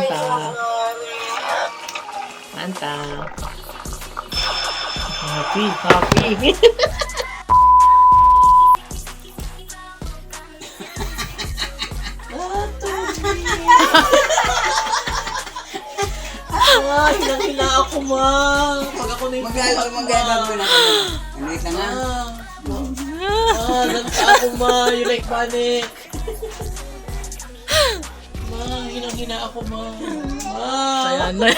Manta. Manta. Happy, happy. Hinang-hina ako, ma. Pag ako na yung... Mag-gagawin na kami. Ano isa nga? Nanta ako, ma. You like panic. Ma, hinang-hina ako, ma. Ma. Ayan na.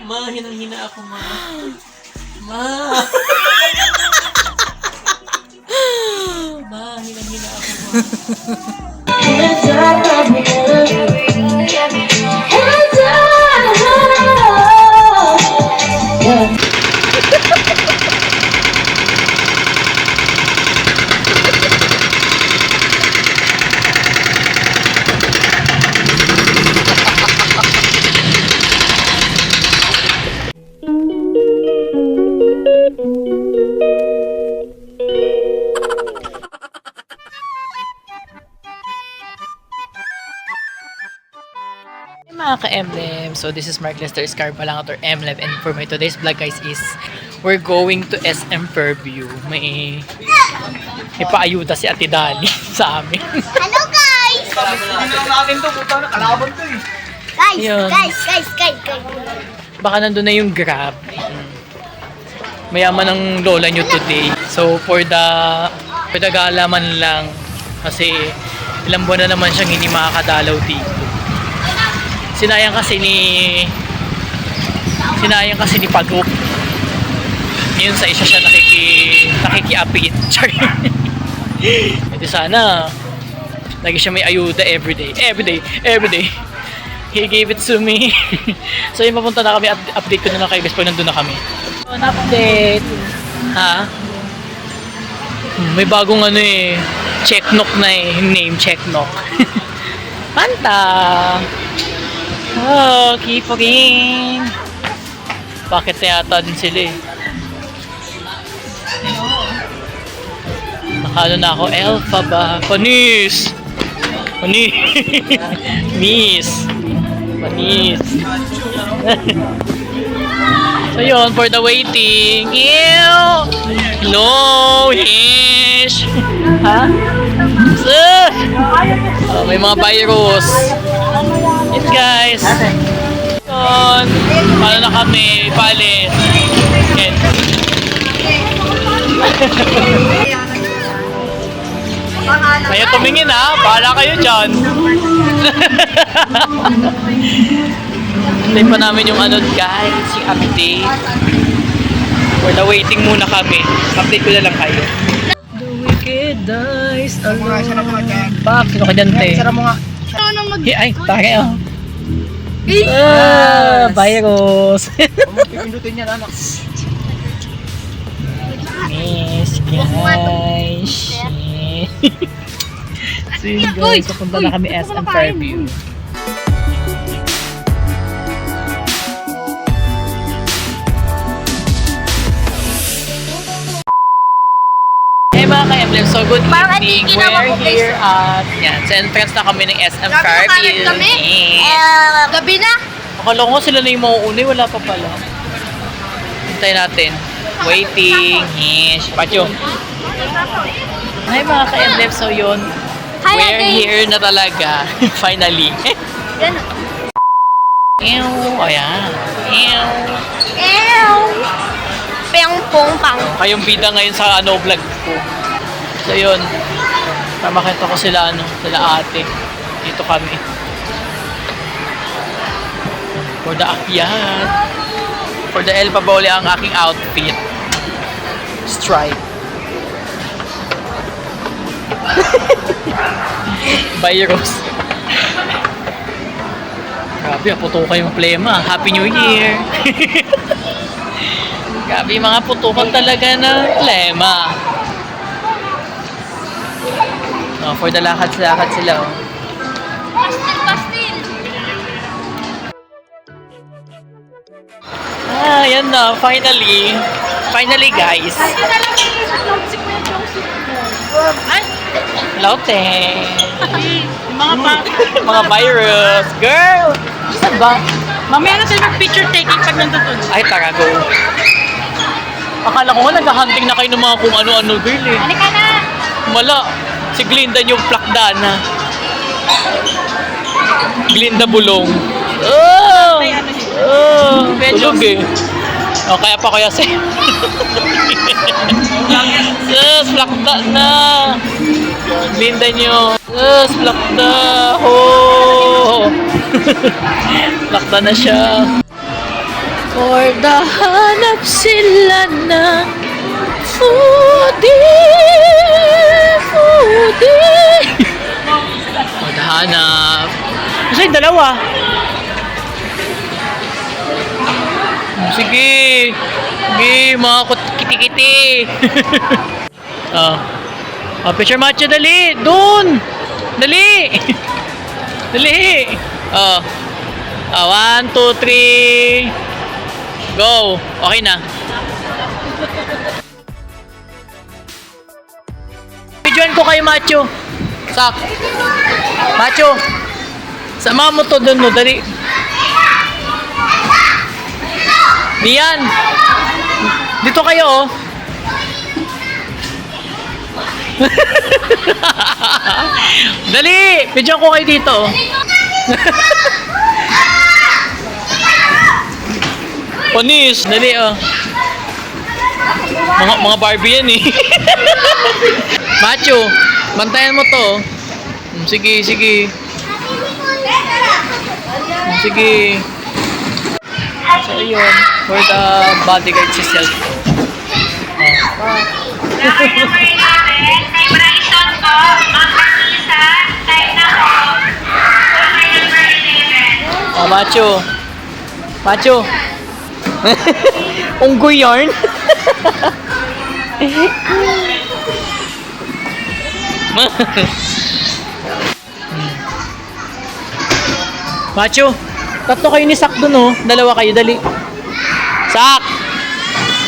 Ma, hinang-hina ako, ma. Ma. Ma, hinang-hina ako, ma. Mga ka-Emblem, so this is Mark Lester Escarbalangat or Emblem, and for my today's vlog guys is we're going to SM Fairview. May paayuda si Ate Dani sa amin. Hello guys! natin to, puta na, kalaban to eh. Yun. Guys! Baka nandun na yung Grab. Mayaman ng lola nyo today. So for the gala man lang, kasi ilang buwan na naman siyang hindi makakadalaw dito. Sinayang kasi ni Pagok. Ngayon sa isa siya nakiki-update. Ito sana lagi siya may ayuda everyday. He gave it to me. So yung papunta na kami, update ko na lang kayo guys pag nandun na kami. An update. Ha? May bagong check-knock na name check-knock. Panta. Oh, keep ring. Bakit yata din sila eh? Nakano na ako, Alpha ba? Panis! Miss! Panis! So yun, for the waiting. Ew! Hello! Hish! Ha? Sus! Oh, may mga virus. Yes guys! Yun! Paano na kami? Palit! Yan. Kaya tumingin ha! Bahala kayo dyan! Hintay pa namin yung guys, yung update. For the waiting muna kami. Update ko na lang kayo. The wicked dies alone. Pak, sino ka dyan, te? Sara mo nga. Ay, takay oh. Virus. Pipindutin niya, anak. Miss guys. So yun guys, papunta na kami SM Fairview. Hey mga ka-Emblem, so good evening. We're here at sa entrance na kami ng SM Fairview. Gabi na! Akala ko sila na yung mauuna, wala pa pala. Hintayin natin. Waiting. Hish. Pacho. Hi mga ka-Emblem, so yun. We're here na talaga. Finally. Ew. Ayan. Ew. Peng pong pang. Kayong bida ngayon sa vlog ko. So yun. Makita ko sila ate. Dito kami. For the akyat. For the Elpa Bole ang aking outfit. Stripe. Virus. Grabe, puto kayong plema. Happy New Year. Grabe, mga putukan talaga ng plema. Oh, for the lakad-lakad sila. Oh. Pastil! Yan na. Finally. Finally, guys. Ay! Hello, te. Mga virus. Girl! Saan ba? Mamaya na sila mag-picture taking pag nandun. Ay, tara, go. Akala ko nga nag-hunting na kayo ng mga kung ano-ano, girl eh. Halika na! Wala. Si Glinda yung plakdana. Glinda Bulong. Oh! Oh! Tulog eh. O, kaya pa kaya sa'yo. Yes, plakda na. Glinda nyo. Yes, plakda. Oh! Plakda na siya. For the hanap sila ng foodie. Maghanap. Kasi yung dalawa. Sige. Sige, mga kiti-kiti. Picture macho, dali. Doon. Dali. Dali. 1, 2, 3. Go. Okay na. Videoan ko kayo, Macho. Sak. Macho. Sama mo to doon mo. Dali. Diyan. Dito kayo, oh. Dali. Videoan ko kayo dito, oh. Panis. Dali, oh. Mga Barbie yan, eh. Macho, bantayan mo to. Sige, sige. Sige. So, yun. For the bodyguard si Self. Macho. Macho. Unggoy yarn. Macho, tatlo kayo ni Sak dun, oh. Dalawa kayo, dali. Sak!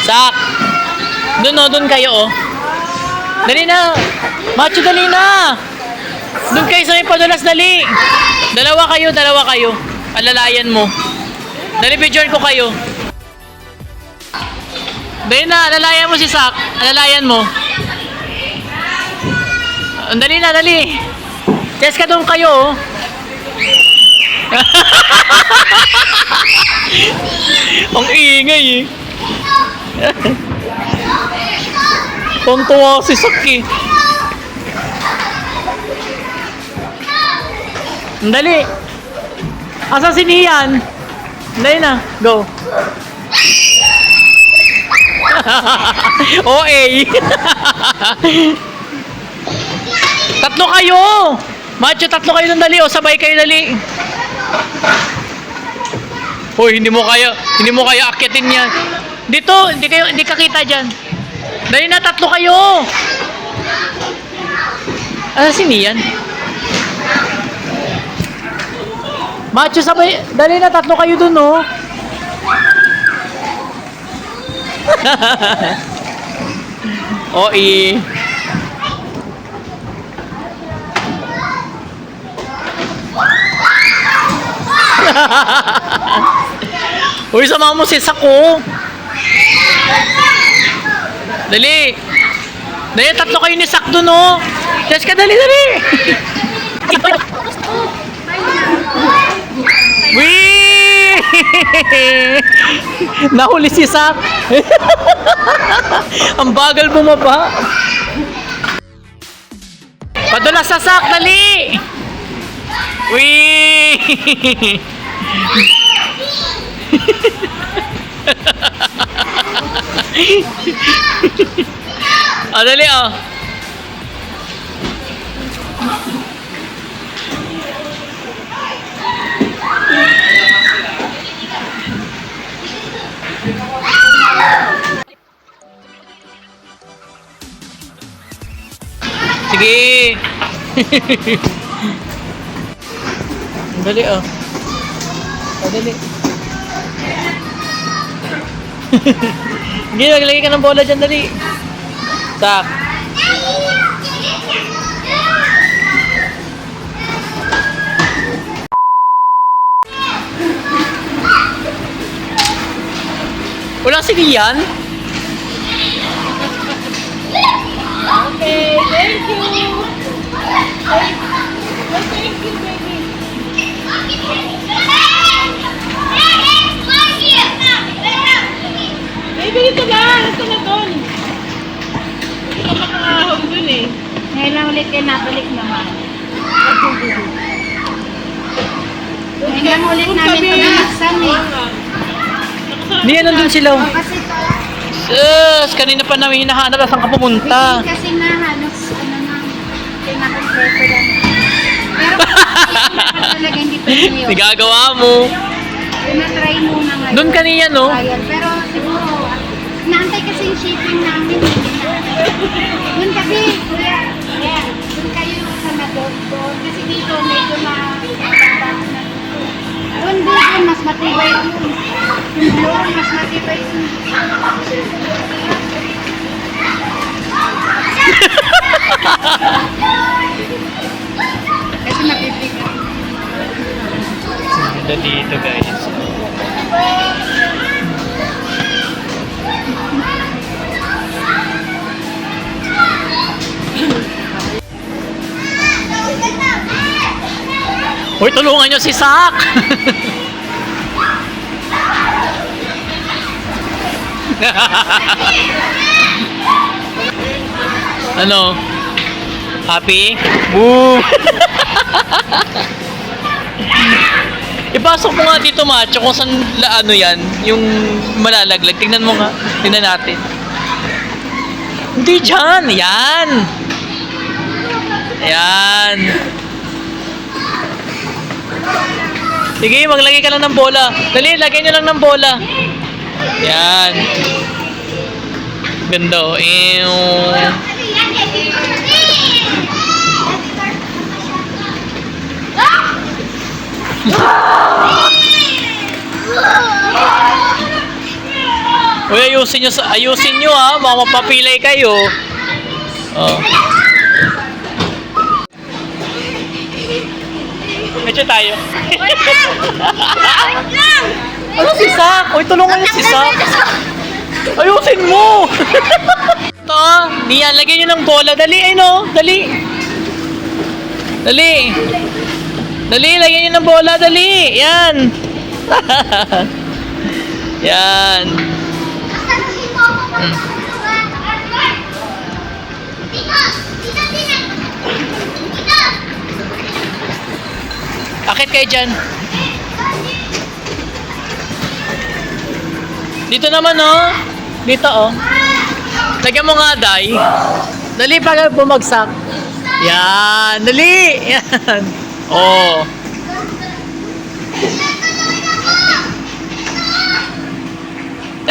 Sak! Dun, oh, dun kayo, oh. Dali na! Macho, dali na! Dun kayo sa may padulas, dali! Dalawa kayo, dalawa kayo. Alalayan mo. Dali, videoan ko kayo. Dali na, alalayan mo si Sak. Alalayan mo. Dali na, dali. Test ka doon kayo, oh. Ang ingay, eh. Tontuwa si Sak, eh. Dali. Asa si Nian? Dali na, go. OA. Tatlo kayo. Macho, tatlo kayo nang dali. O, sabay kayo dali. Hoy, hindi mo kaya akyatin yan. Dito, hindi ka kita dyan. Dali na, tatlo kayo. Si Nian? Macho, sabay. Dali na, tatlo kayo dun, oh. OE. Uy, sama mo si Sako. Dali. Dali, tatlo kayo ni Sak dun, oh. Test ka, dali, dali. Wee! Nahuli si Sak. Ang bagal bumaba. Padulas sa Sak, dali. Wee! Dali, oh. Sige. Dali, oh. Dali. Hindi, maglagay ka ng bola dyan, dali. Sak. Wala si Lian? Okay, thank you. Thank you, baby. Baby, ito lang. Ito na doon. Hindi ka makakahawag doon eh. Ngayon lang ulit kayo nabalik naman. Ngayon lang ulit namin ito binuksan eh. Lian, nandun sila. Kasi Sus, kanina pa namin hinahanap. Saan ka pumunta? kasi na halos ano na, pinaka-preso lang. Pero kung talaga hindi pa ngayon. Nagagawa mo. Tinatry muna ngayon. Doon kanina, no? Trial. Pero siguro, naantay kasi yung shipping namin. Doon kasi, kuya, doon kayo sa Nadog doon. Kasi dito medyo mababas na. Doon, mas matibay yung doon, mas matibay yung kasi mabibigat. Ganda dito, guys. Uy, tulungan nyo si Sak! Ano? Happy? Woo! Ipasok mo nga dito, Macho, kung saan ano yan, yung malalaglag. Tingnan mo nga. Tingnan natin. Hindi dyan. Yan. Yan. Sige, maglagay ka lang ng bola. Dali, lagay nyo lang ng bola. Yan. Ganda, oh. Ew. Uy, ayusin nyo ha, baka mapapilay kayo. Oh. Medyo tayo. Ano si Sak? Uy, tulungan niyo si Sak. Ayusin mo! Ito, Lian, lagyan nyo ng bola. Dali, ay no, dali. Dali. Dali, lagyan nyo ng bola, dali. Yan. Yan. Akit kayo dyan. Dito naman, oh. Dito, oh. Lagyan mo nga, Day. Dali, para bumagsak. Yan. Dali. Yan. Oh.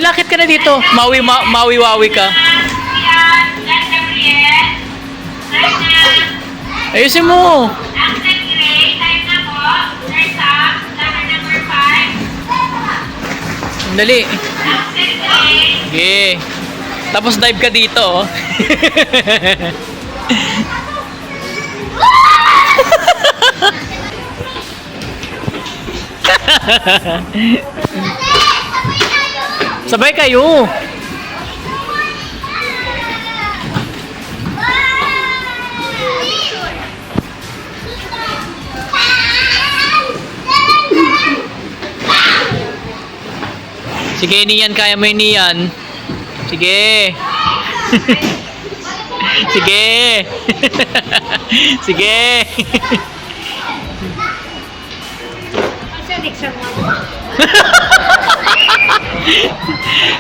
Lakit ka na dito. Mawi-wawi ka. Ayusin mo. Dali. Okay. Tapos dive ka dito, oh. Sabay kayo. Sige, Nian, kaya mo yun, Nian. Sige. Sige. Sige.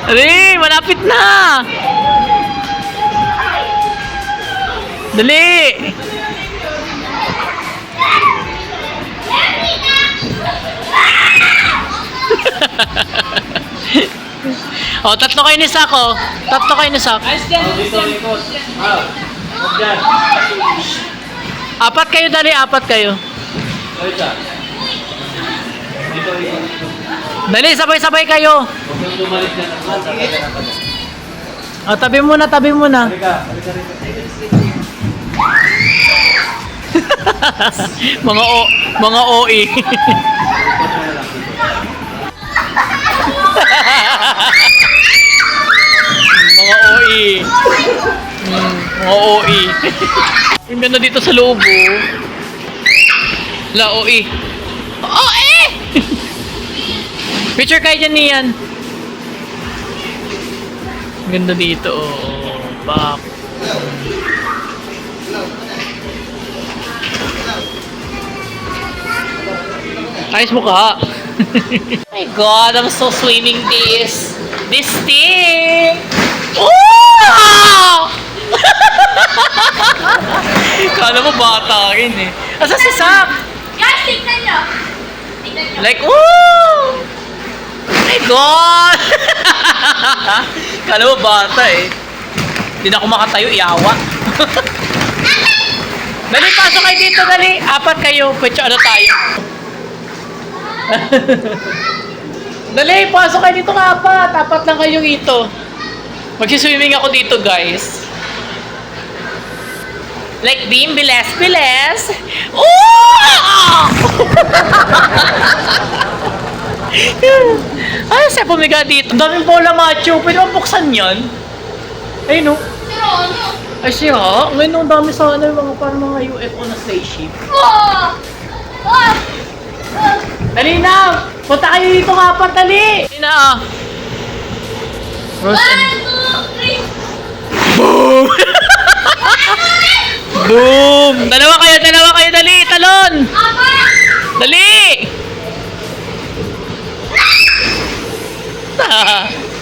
Dali, malapit na. Dali. Oh, tatlo kayo ni Sak, oh. Tatlo kayo ni Sak. Apat kayo, dali, apat kayo. Dali, sabay-sabay kayo. Oh, tabi muna, tabi muna. Mga OE. Mga OE. Mga OE. Ang ganda dito sa loob, oh. La OE. OE! Picture kayo dyan niyan. Ang ganda dito, oh. Pak. Ayos mo ka. My God, I'm so swimming this thing. Oh! Kala mo bata rin eh. Asa si Sak? Guys, tignan nyo. Tignan nyo. Like, oh! My God! Kala mo bata eh. Hindi na ako makatayo, iyawa. Dali, pasok kayo dito, dali. Apat kayo. Pwede ano tayo. Dali, pasok kayo dito ng apat. Apat lang kayo dito. Magsiswimming ako dito, guys. Like being biles. Oh! Ay, siya pumiga dito. Ang daming bola, macho. Pwede mo buksan yan? Ay, no. Pero ano? Ay, siya. Ngayon, ang dami sana yung mga parang mga UFO na spaceship. Oh! Oh! Dali na! Punta kayo dito nga apat, dali! Dali na, Rose and... 1, 2, 3. Boom! Boom! Dalawa kayo, dali! Talon! Apat! Dali!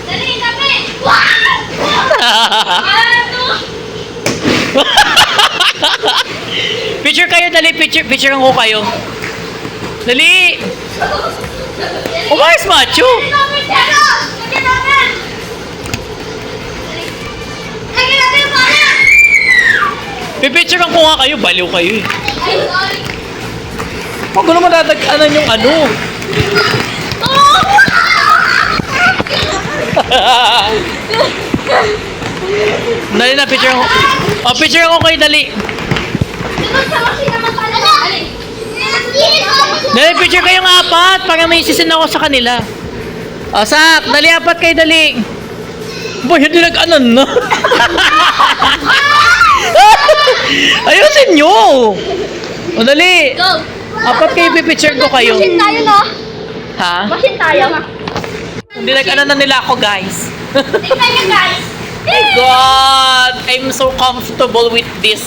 Dali, kami! 1, 2. Picture kayo, dali! Picture ko kayo. Dali! Umayos, macho! Lagyan namin, Teros! Lagyan namin! Lagyan namin yung pala! Pipicture ko nga kayo, baliw kayo eh. Ay, sorry. Huwag ko naman dadagkanan yung ano. Oh! Dali na, picture ko. Oh, picture ko kayo, dali. Diba sa machine naman pala? Alin? Dali, picture kayong apat para may isisin ako sa kanila. O, Sak, dali apat kayo, dali. Boy, hindi nag-anon, no? Ayusin nyo! O, dali. Go! Apat kayo, pipicture ko kayo. Machine tayo, no? Ha? Machine tayo. Hindi nag-anon na nila ako, guys. Tignan nyo, guys. My God! I'm so comfortable with this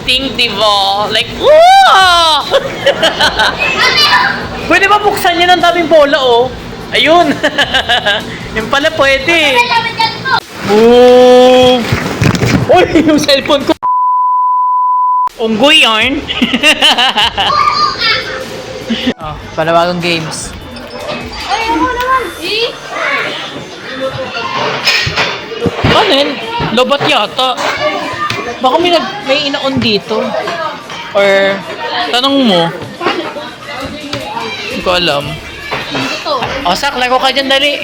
thing, diba? Like, wow! Pwede ba buksan yan? Ang daming bola, oh. Ayun. Yung pala pwede. Kailangan dyan ko. Oh! Uy, yung cellphone ko. Unggoy yarn. Oh, panabagong games. Ay, ako naman. Eh? Ano yun? Lobat yata. Baka may inaon dito. Or, tanong mo. Hindi ko alam. Ito. O, Sak, laro ka dyan, dali.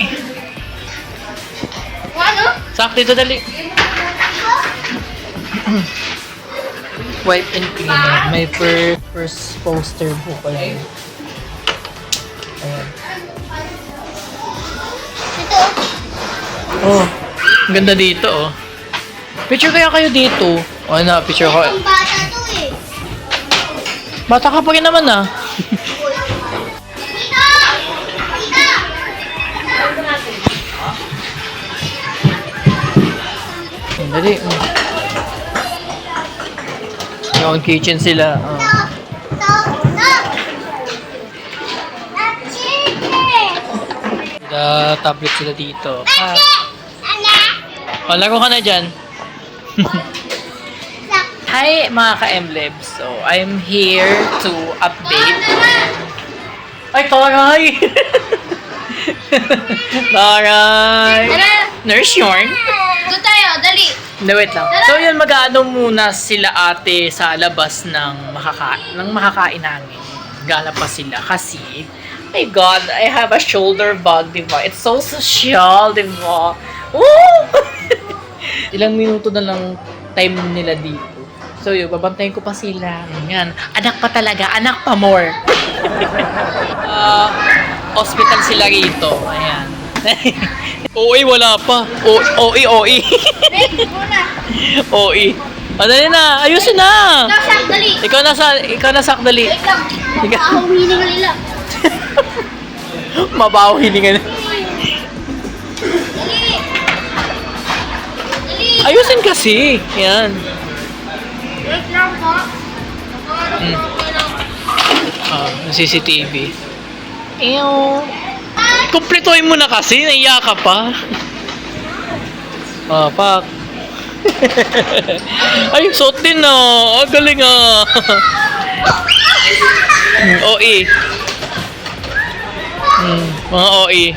Ano? Sak, dito, dali. White and clean. May first poster po pala. Ayan. Ito. Oh, ang ganda dito, oh. Picture kaya kayo dito. O, na, picture ko. Ang bata to eh. Bata ka pa rin naman, ah. Tita! Tita! Dali. Yung kitchen sila. Oh. Tablet sila dito. Oh, laro ka na dyan. Hi mga ka-emblebs. So, I'm here to update. Ay, Taray! Taray! Nurse Yorn. Doon tayo, dali. Hindi, wait lang. So, yun, mag-ano muna sila ate sa labas ng makakain namin. Gala pa sila kasi, my God, I have a shoulder bug, diba? It's so social, diba? Woo! Ilang minuto na lang time nila dito. So, yun, babantayin ko pa sila. Ganyan. Anak pa talaga. Anak pa more. Hospital sila rito. Ayan. OA, wala pa. OA. OE. O, dali na. Ayusin na. Sak, dali. Ikaw na sak, dali. Wait lang. Ikaw. Ako humiling ka nila. Mabaho hiningan. Dali. Dali. Ayusin kasi. Yan. Wait lang po. CCTV. Ew. Kumpletuhin mo na kasi. Naiya ka pa. Pak. Ay, suot din na. Galing OE. Mga OE.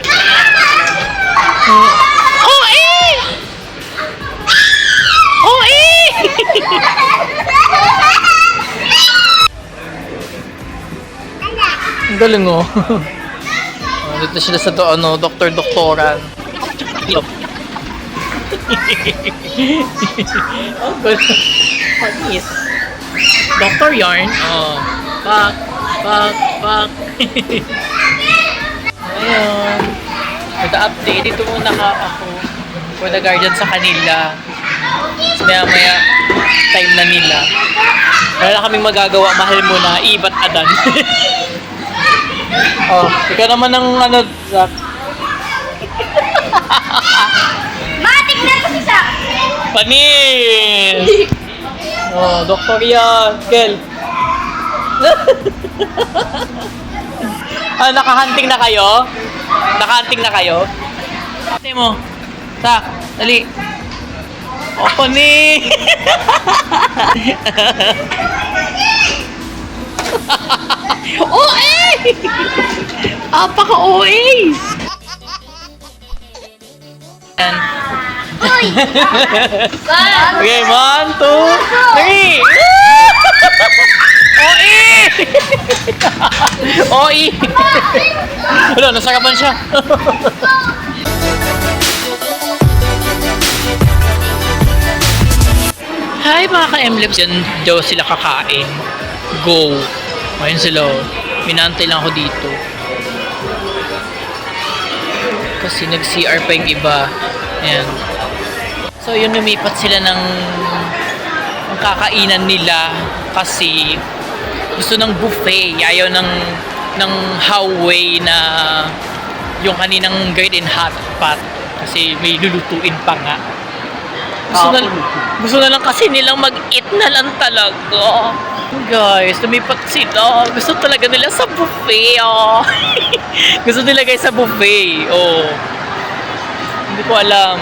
OE! OE! Ang galing dito sila sa doktor-doktoran. Oh, good. Panis. Dr. Yarn. Pak. Ayun. Nag-update. Dito muna ako. For the guardian sa kanila. Maya time na nila. Wala na kaming magagawa. Mahal mo na. Ibat adan. Ikaw naman ang Zach. Matik na ito si Sak. Panis! Doktor yan. Kel. Nakahunting na kayo? Nakahunting na kayo? Ate mo. Sak, dali. Panis! OA! Apaka-OA! Yan. Uy! Okay, 1, 2, 3! OE! OE! Wala, nasarapan siya. Hi mga ka-MLFs. Yan daw sila kakain. Go! Ayun sila. Minantay lang ako dito. Kasi nag-CR pa yung iba. Ayan. So yun, lumipat sila ng kakainan nila kasi gusto ng buffet. Ayaw ng hallway na yung kaninang garden hot pot kasi may lulutuin pa nga. Gusto na lang kasi nilang mag-eat na lang talaga. Guys, lumipat sila. Gusto talaga nila sa buffet. Gusto nila guys sa buffet. Hindi ko alam.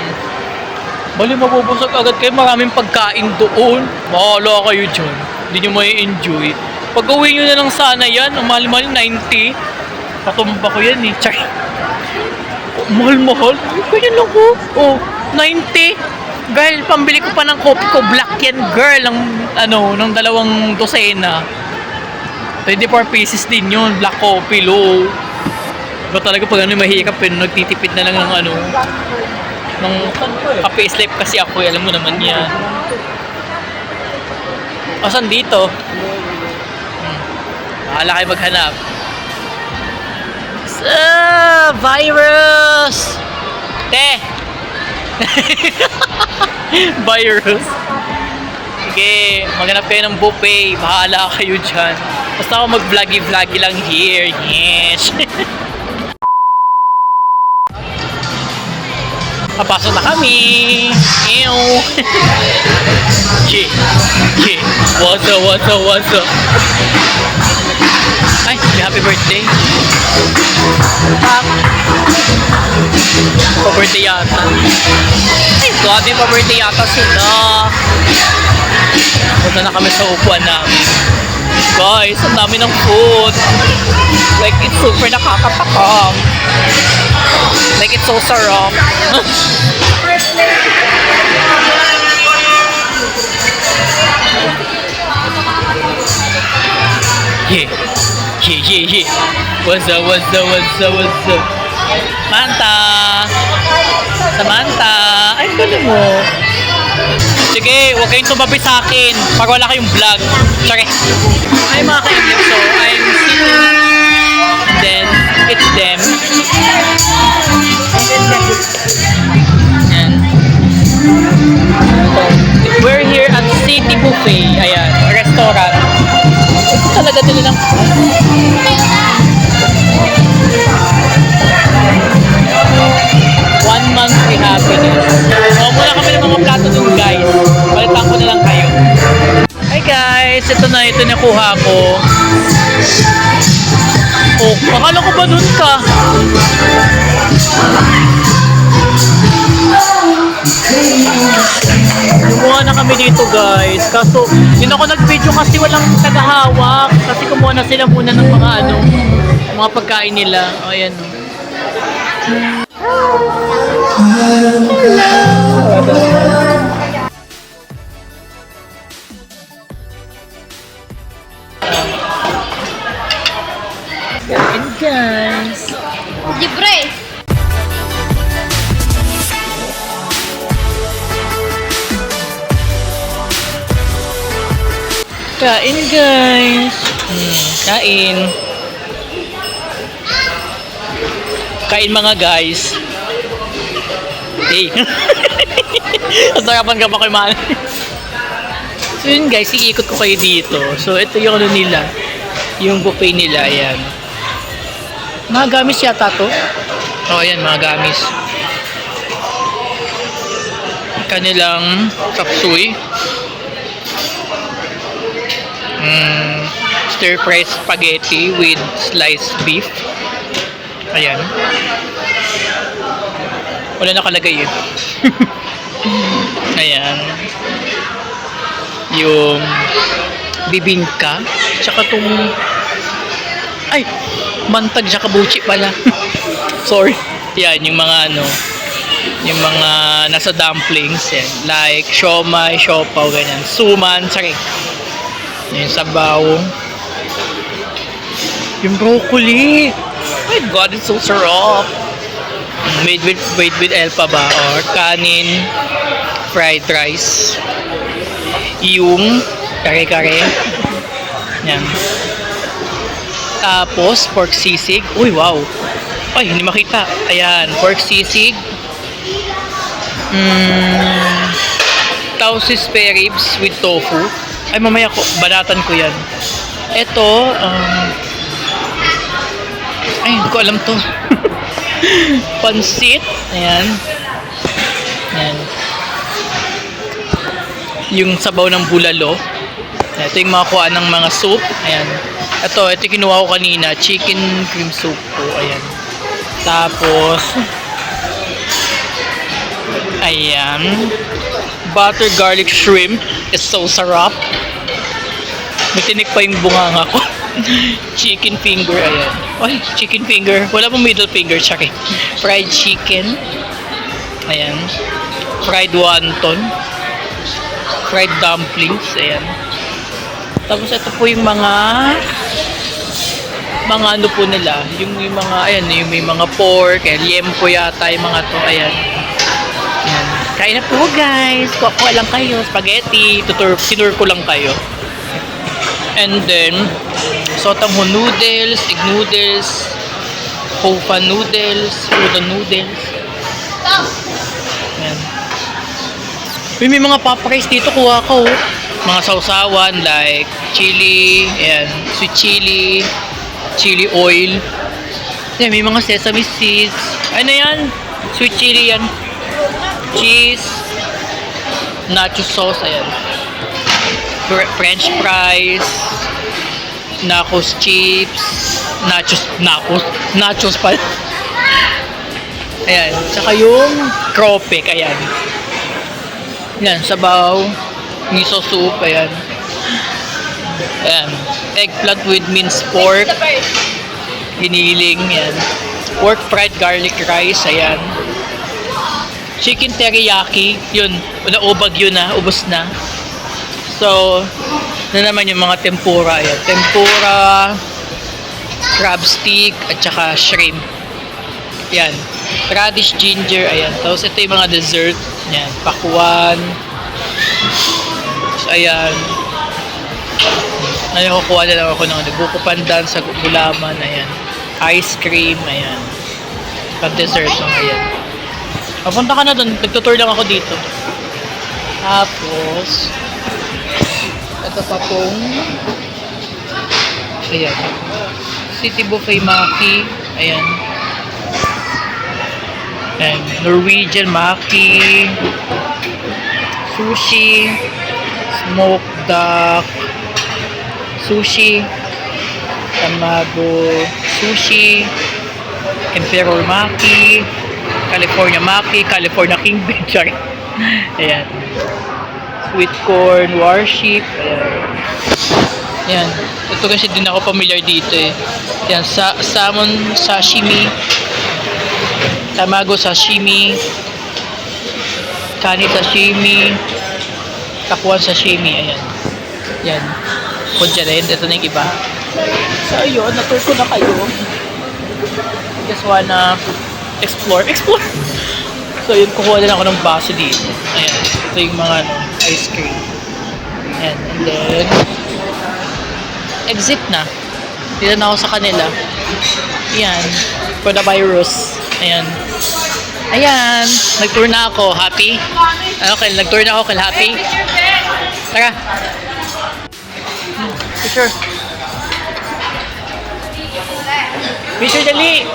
Bali, mabubusog agad kayo. Maraming pagkain doon. Bahala kayo dyan. Hindi nyo may enjoy. Pag uwi nyo na lang sana yan. Ang mahal-mahal, 90. Patumba ko yan Char. Mahal-mahal. Kaya lang ko. 90. Girl, pambili ko pa ng kopi ko. Black yan, girl. Ng 2 dosena. 24 pieces din yun. Black coffee, low. Diba talaga pag mahirap, nagtitipid na lang ng ng kape slip kasi ako, alam mo naman yan. Saan dito? Bahala kayo maghanap. Virus! Virus. Sige, maghanap kayo ng buffet. Bahala kayo dyan. Basta ako mag-vloggy-vloggy lang here. Yes. Papasok na kami. Ew. What's up? Ay, happy birthday. Pa-birthday yata. Ay, grabe pa-birthday yata sila. Punta na kami sa upuan namin. Guys, ang dami ng food. Like, it's super nakakatakam. Like, it's so sarap. Yeah. What's up? Samantha! Ay, galing mo. Sige, huwag kayong tumabi sa akin pag wala kayong vlog. Sorry. Hi mga ka-MLF. So, I'm sitting. And then, it's them. Yan. Cafe. Ayan, restaurant. Ito talaga din lang. 1 month free happiness. So, muna kami ng mga plato dun, guys. Balitan ko na lang kayo. Hi guys, ito na, ito nakuha ko. Oh, akala ko ba dun ka? Kumuha na kami dito guys. Kaso, hindi ako nag-video kasi walang tagahawak. Kasi kumuha na sila muna ng mga mga pagkain nila. O, ayan. Kain guys. Libre. Kain guys. Kain. Kain mga guys. Hey. Nasarapan ka pa kay Manny. So yun guys, iikot ko kayo dito. So ito yung ano nila. Yung buffet nila, ayan. Mga gamis yata to. Oh, ayan, mga gamis. Kanilang chop suey. Stir fry spaghetti with sliced beef. Ayan. Wala nakalagay eh. Ayan. Yung bibingka. Tsaka tong ay! Mantag tsaka buchi pala. Sorry. Yan, yung mga yung mga nasa dumplings. Yan. Like siomai, siopaw, ganyan. Suman, tsaka yung sabaw. Yung broccoli. Oh my God, it's so sarap. Made with elpa ba? Or kanin, fried rice. Yung kare-kare. Yan. Tapos, pork sisig. Uy, wow. Ay, hindi makita. Ayan, pork sisig. Tausi spare ribs with tofu. Ay, mamaya ko, banatan ko yan. Ito, ay, hindi ko alam to. Pansit. Ayan. Ayan. Yung sabaw ng bulalo. Ito yung makuha ng mga soup. Ayan. Ito kinuha ko kanina. Chicken cream soup po. Ayan. Tapos, ayan. Butter garlic shrimp. It's so sarap. May tinik pa yung bunganga ko. Chicken finger. Ayan. Ay, chicken finger. Wala pong middle finger. Tsaka fried chicken. Ayan. Fried wonton. Fried dumplings. Ayan. Tapos ito po yung mga ano po nila. Yung mga, ayan, yung may mga pork. Ayan, liempo yata yung mga to. Ayan. Ayan. Kain na po guys. Kuha lang kayo. Spaghetti. Tinur ko lang kayo. And then, sotangho noodles, egg noodles, hofa noodles, udon noodles. Ayan. May mga paparis dito, kuha ko. Mga sausawan like chili, ayan, sweet chili, chili oil. Ayan, may mga sesame seeds. Ano yan? Sweet chili yan. Cheese, nacho sauce, ayan. French fries, nachos chips, nachos pala. Ayan, tsaka yung crawfish, ayan. Ayan, sabaw, miso soup, ayan. Ayan, eggplant with minced pork, giniling, ayan. Pork fried garlic rice, ayan. Chicken teriyaki, yun, naubag yun na, ubos na. So, na naman yung mga tempura, ayan. Tempura, crab stick, at saka shrimp. Ayan. Radish ginger, ayan. Tapos ito yung mga dessert. Ayan. Pakwan. So, ayan. Ngayon, kukuha na lang ako ng buko pandan sa gulaman, ayan. Ice cream, ayan. Pag-dessert, ayan. Papunta ka na doon. Nagtutour lang ako dito. Tapos, Ito pa pong ayan. City Buffet Maki. Ayan. And Norwegian Maki. Sushi. Smoked duck. Sushi. Tamago. Sushi. Emperor Maki. California Maki. California King Beach. Ayan. Sweet corn warship. Ayan. Yan. Ito kasi din ako familiar dito eh. Yan. Salmon sashimi. Tamago sashimi. Kani sashimi. Kapuan sashimi. Ayan. Yan. Punja rin. Ito na yung iba. So, ayun. Natur ko na kayo. Just wanna explore. Explore! So, yun. Kukuha din ako ng baso dito. Ayan. Ito yung mga ice cream. Ayan. And then, exit na. Dito na ako sa kanila. Ayan. For the virus. Ayan. Ayan. Nag-tour na ako. Happy? Okay, nag-tour na ako. Happy? Tara. Picture. Picture dali.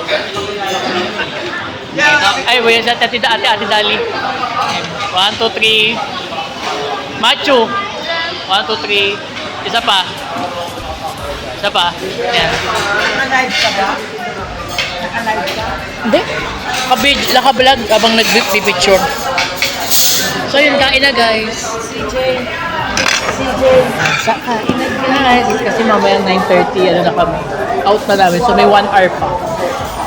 Ay, wala siya. Ate Dali. 1, 2, 3. Macho. 1, 2, 3. Isa pa. Isa pa. Ayan. Naka-live ka ba? Naka-live ka? Hindi. Naka-vlog habang nag-picture. So yun, kain na guys. CJ. Sa kain na guys. Kasi mamaya 9:30, ano na kami. Out na namin. So may 1 hour pa.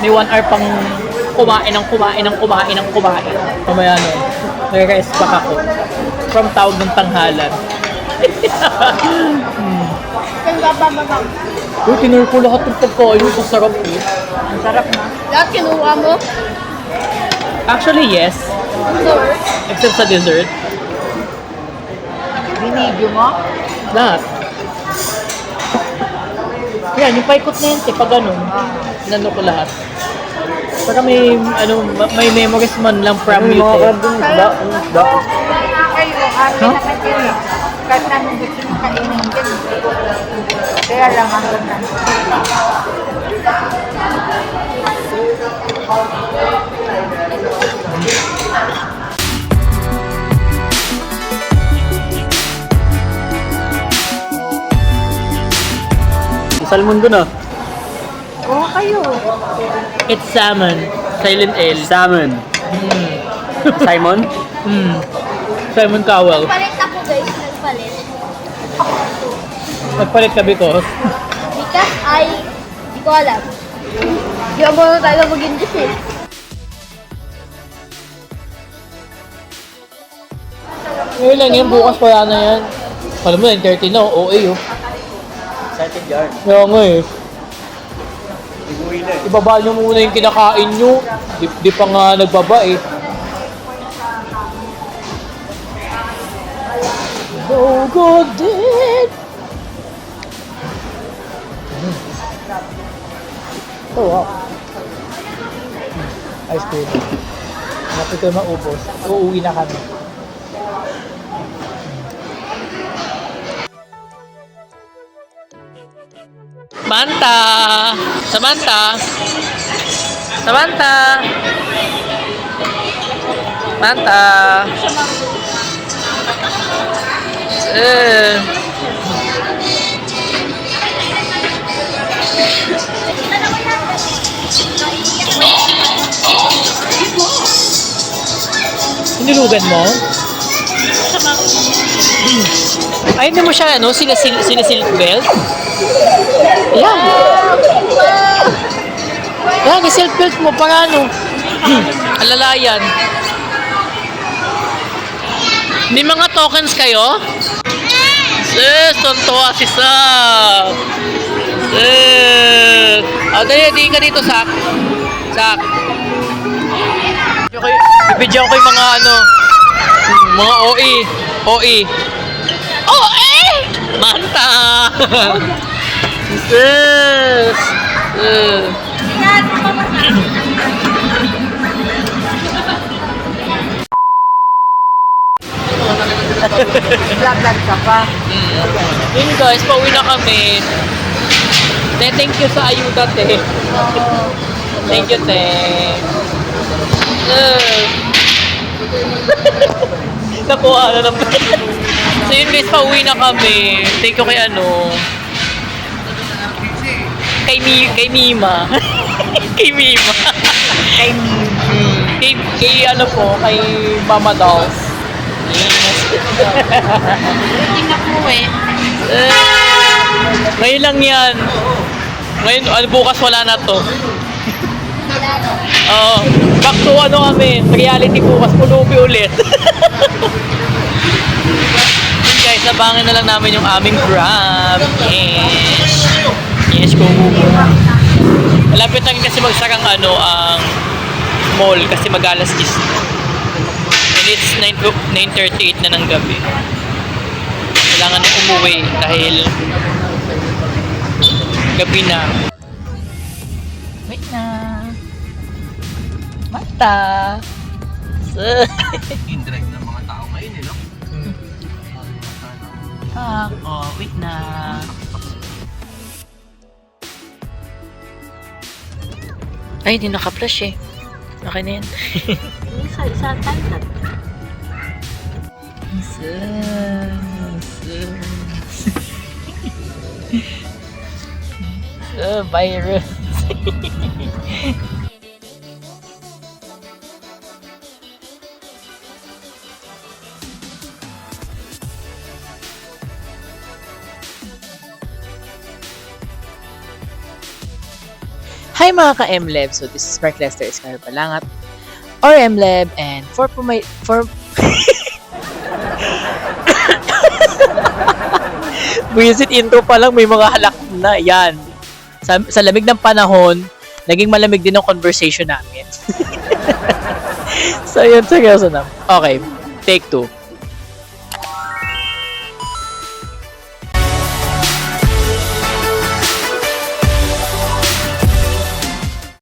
May 1 hour pang kumain. Mamaya nun. Nag-rest back ako. From tawag ng tanghalan. Uy, tinur ko lahat ng pagkain. Sa sarap eh. Ang sarap na. Lahat kinuha mo? Actually, yes. Except sa dessert. Binigyo mo? Lahat. Yan, yung paikot na yun, pag ganun. Inano ko lahat. Para may, may memories man lang from you. Kayo, amin naman yun eh. Kahit namin gusto nyo kainin din. Kaya lang ang ganda. Salmon doon ah. Oo kayo. It's salmon. Silent L. Salmon. Simon? Simon Cowell. Palit ako guys, nagpalit. Nagpalit ka because? Because di ko alam. Di ako na tayo mag-English eh. Ngayon lang yan, bukas wala na yan. Alam mo, 9:30 na, OA oh. Excited yarn. Kaya nga eh. Iguwi na eh. Ibaba nyo muna yung kinakain nyo. Di pa nga nagbaba eh. No good deed. Oh wow. Ice cream. Napit ko maubos. Uuwi na kami. Samantha! Samantha! Samantha! Samantha! Hinilugan mo? Ay, hindi mo siya, ano, sinasilk belt? Ayan. Ayan, silk belt mo, para ano? Alalayan. May mga tokens kayo? Sis, tontuwa si Sak. Sis. Dali, di ka dito, Sak. Sak. Bibidyan ko yung mga ano, mga OE. OE. OE! Manta! Sis. nag-vlog ka pa. Yun guys, pauwi na kami. Thank you sa ayuda, te. Thank you, te. Nakuha na naman. So yun guys, pauwi na kami. Thank you kay kay Mima. Kay Mima. Kay kay Mama Dolls. Hindi na po eh. Ngayon lang yan. Ngayon, bukas wala na to. Oo. Back to kami. Reality bukas. Pulubi ulit. Yun guys, abangan na lang namin yung aming Grab. Yes. Yes, go. Malapit lang kasi magsarang ang mall kasi mag-alas 10. And it's 9:38 na ng gabi. Kailangan na umuwi dahil gabi na. Wait na. Mata. In-drive ng mga tao ngayon, no? Wait na. Ay, hindi naka-flash eh. Okay na yan. Isa tayo na. Virus. Hi mga ka-MLEB! So this is Mark Lester Escar Palangat or MLEB, and for visit intro pa lang may mga halak na yan. Sa lamig ng panahon, naging malamig din ang conversation namin. So yun, seryoso na. Okay, take 2.